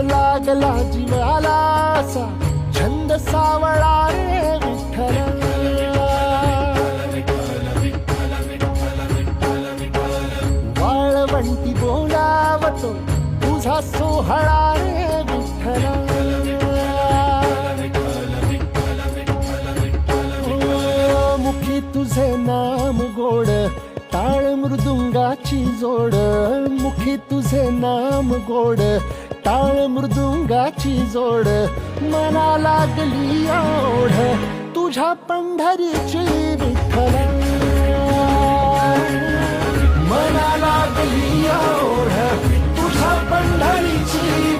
लागला जीवाला असा छंद सावळा रे विठ्ठल वाळवंटी बोलावतो तुझा सोहळा रे विठ्ठल मुखी तुझे नाम गोड टाळ मृदुंगाची जोड मुखी तुझे नाम गोड टाळ मृदुंगाची जोड मना लागली ओढ तुझ्या पंढरीची विठ्ठल मना लागली ओढ तुझ्या पंढरीची